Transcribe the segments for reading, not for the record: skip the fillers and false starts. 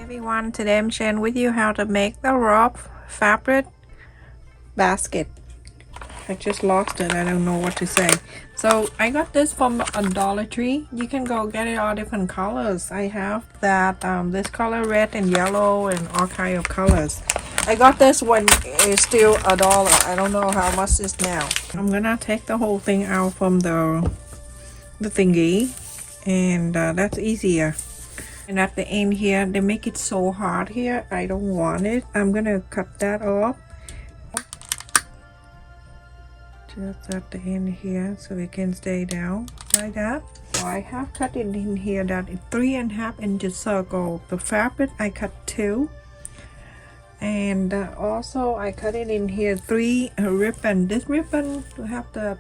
Everyone, today I'm sharing with you how to make the rope fabric basket. I just lost it, I don't know what to say. So I got this from a Dollar Tree. You can go get it all different colors. I have that this color, red and yellow, and all kind of colors. I got this when it's still $1. I don't know how much it's now. I'm gonna take the whole thing out from the thingy, and that's easier. And at the end here, they make it so hard here. I don't want it. I'm gonna cut that off. Just at the end here, so it can stay down like that. So I have cut it in here that 3.5 inches circle. The fabric I cut 2. And also I cut it in here 3 ribbon. This ribbon to have the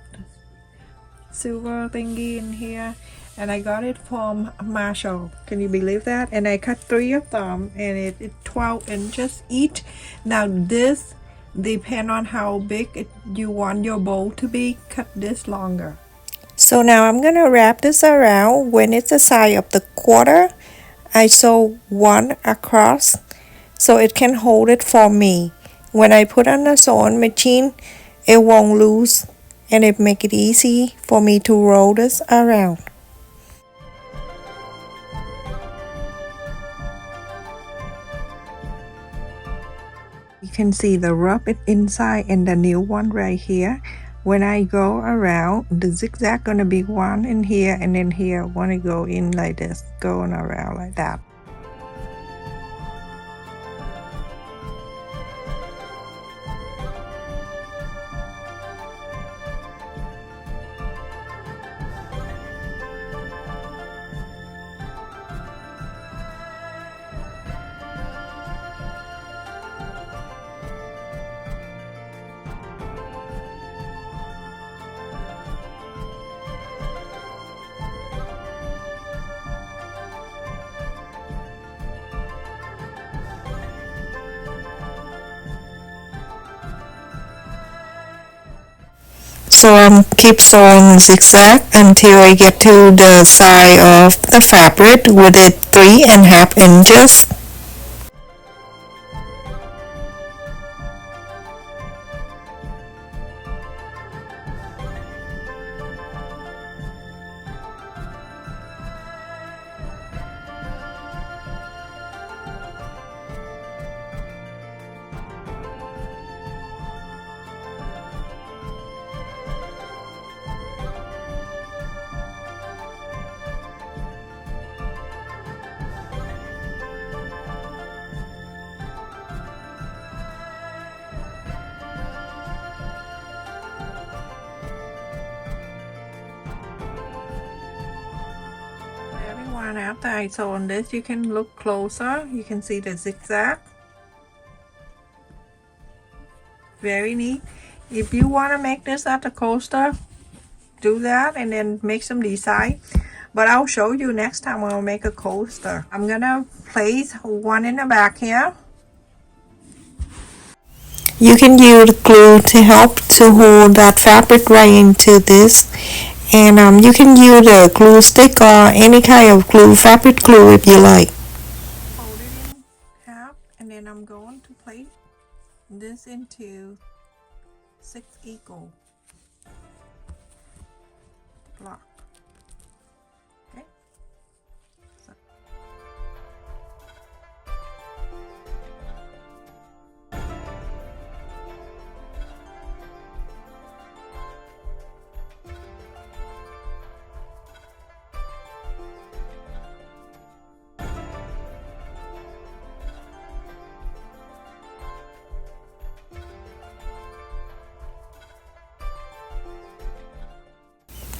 silver thingy in here. And I got it from Marshall. Can you believe that? And I cut 3 of them, and it's 12 inches each. Now this depends on how big you want your bowl to be. Cut this longer. So now I'm gonna wrap this around. When it's the size of the quarter, I sew 1 across so it can hold it for me. When I put on the sewing machine, it won't lose, and it make it easy for me to roll this around. You can see the rub it inside and the new one right here. When I go around, the zigzag gonna be 1 in here, and then here wanna go in like this, going around like that. So keep sewing zigzag until I get to the side of the fabric with it 3.5 inches. Everyone, after I sew on this, you can look closer. You can see the zigzag. Very neat. If you want to make this at the coaster, do that and then make some design. But I'll show you next time I'll make a coaster. I'm gonna place one in the back here. You can use glue to help to hold that fabric right into this. And you can use a glue stick or any kind of glue, fabric glue if you like. Fold it in half, and then I'm going to place this into 6 equal block. Okay. So.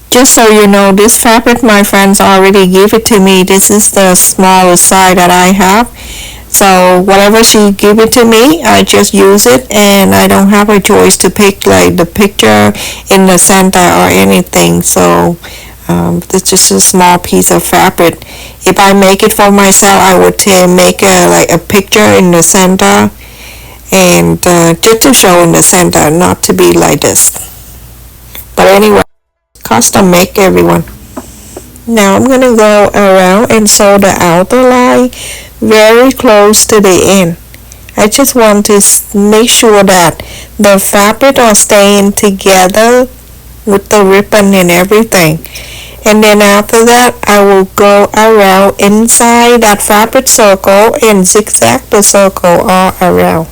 Just so you know, this fabric my friends already gave it to me. This is the smallest size that I have. So whatever she gave it to me, I just use it, and I don't have a choice to pick like the picture in the center or anything. So it's just a small piece of fabric. If I make it for myself, I would make like a picture in the center, and just to show in the center, not to be like this. But anyway, custom make, everyone. Now I'm gonna go around and sew the outer line very close to the end. I just want to make sure that the fabric are staying together with the ribbon and everything. And then after that, I will go around inside that fabric circle and zigzag the circle all around.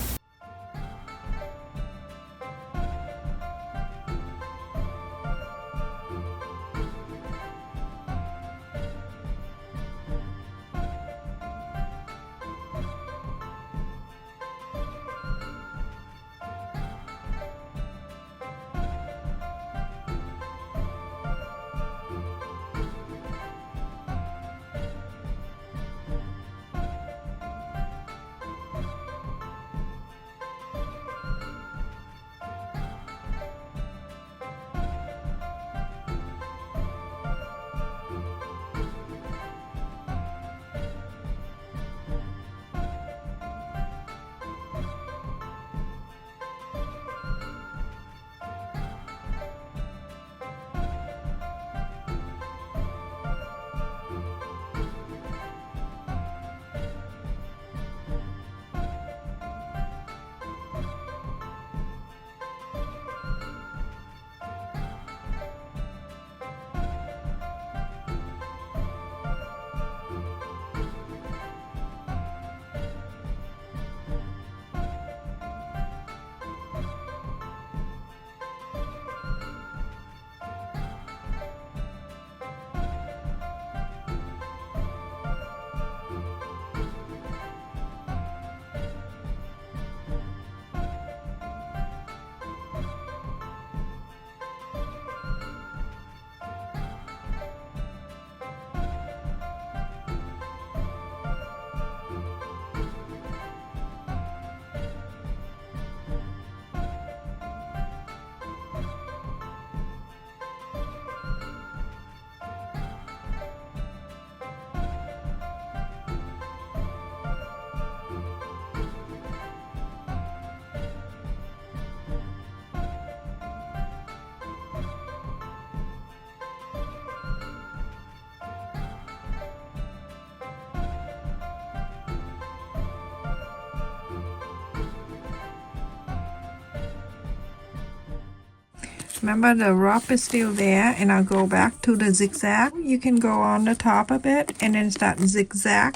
Remember the rope is still there, and I'll go back to the zigzag. You can go on the top of it and then start zigzag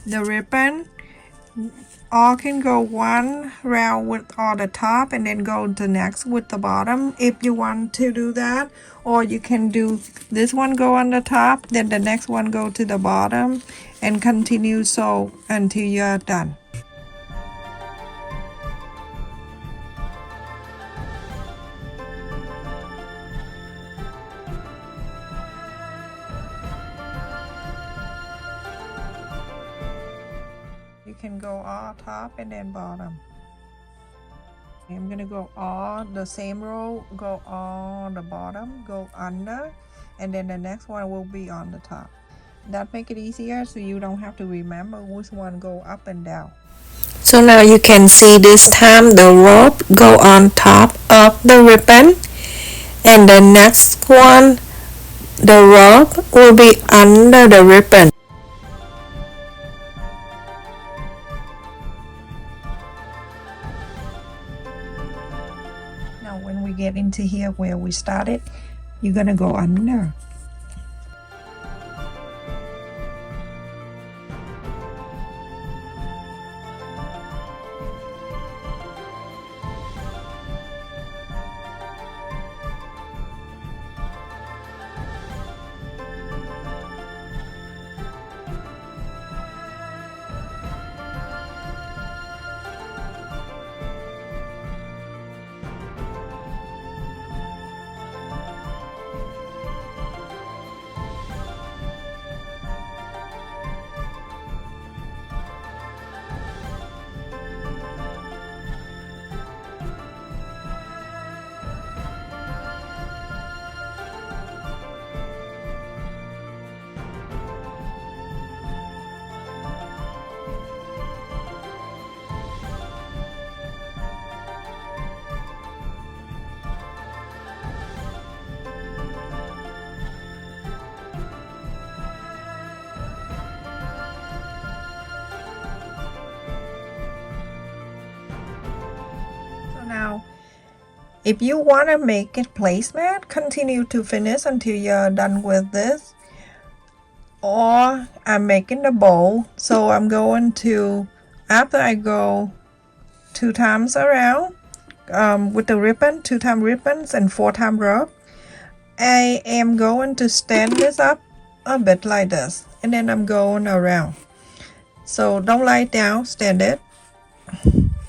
the ribbon. All can go one round with all the top and then go to next with the bottom if you want to do that, or you can do this one go on the top, then the next one go to the bottom, and continue sew until you're done. You can go all top and then bottom. I'm gonna go all the same row, go on the bottom, go under, and then the next one will be on the top. That make it easier so you don't have to remember which one go up and down. So now you can see this time the rope go on top of the ribbon, and the next one the rope will be under the ribbon. Now when we get into here where we started, you're gonna go under. If you want to make it placemat, continue to finish until you're done with this. Or I'm making the bowl, so I'm going to, after I go 2 times around with the ribbon, 2 time ribbons and 4 time rope, I am going to stand this up a bit like this, and then I'm going around. So don't lie down, stand it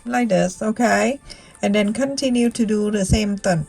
like this, okay? And then continue to do the same thing.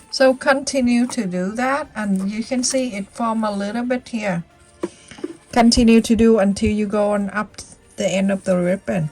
So continue to do that, and you can see it form a little bit here. Continue to do until you go on up the end of the ribbon.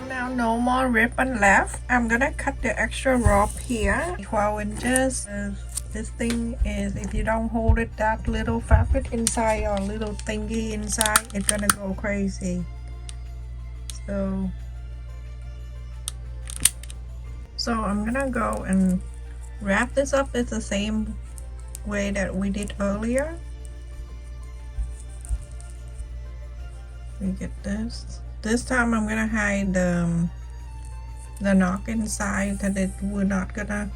Now no more ribbon left. I'm gonna cut the extra rope here, 12 inches. This thing is, if you don't hold it, that little fabric inside or little thingy inside, it's gonna go crazy. So I'm gonna go and wrap this up. It's the same way that we did earlier. We get this. This time I'm gonna hide the knock inside, that it we're not gonna.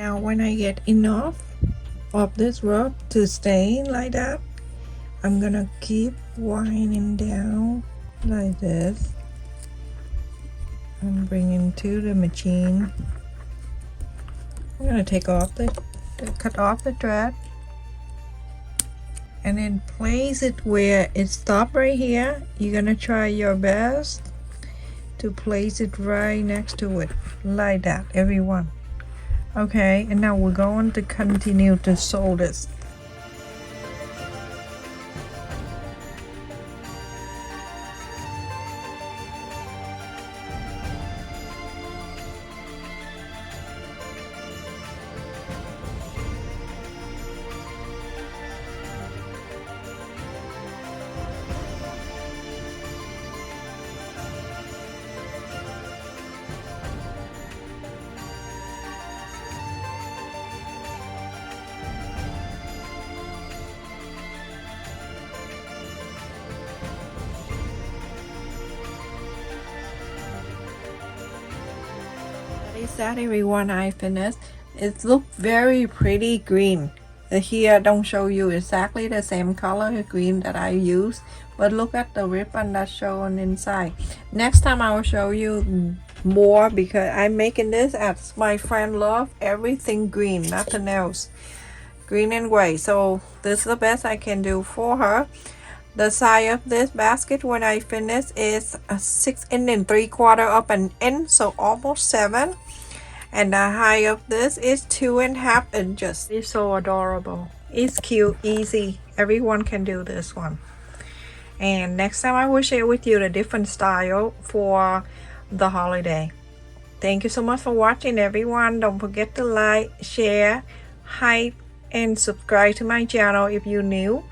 Now when I get enough of this rope to stay like that, I'm gonna keep winding down like this and bring it to the machine. I'm gonna cut off the thread and then place it where it stops right here. You're gonna try your best to place it right next to it like that, everyone. Okay, and now we're going to continue to sew this. Is that everyone? I finished. It looked very pretty green. Here I don't show you exactly the same color green that I use, but look at the ribbon that's shown inside. Next time I will show you more because I'm making this as my friend love everything green, nothing else, green and gray. So this is the best I can do for her. The size of this basket when I finish is 6 3/4 up an inch, so almost 7. And the height of this is 2.5 inches. It's so adorable. It's cute, easy. Everyone can do this one. And next time I will share with you the different style for the holiday. Thank you so much for watching, everyone. Don't forget to like, share, hype, and subscribe to my channel if you're new.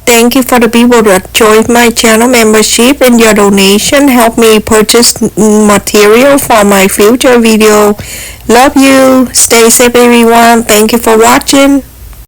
Thank you for the people that joined my channel membership, and your donation help me purchase material for my future video. Love you. Stay safe, everyone. Thank you for watching.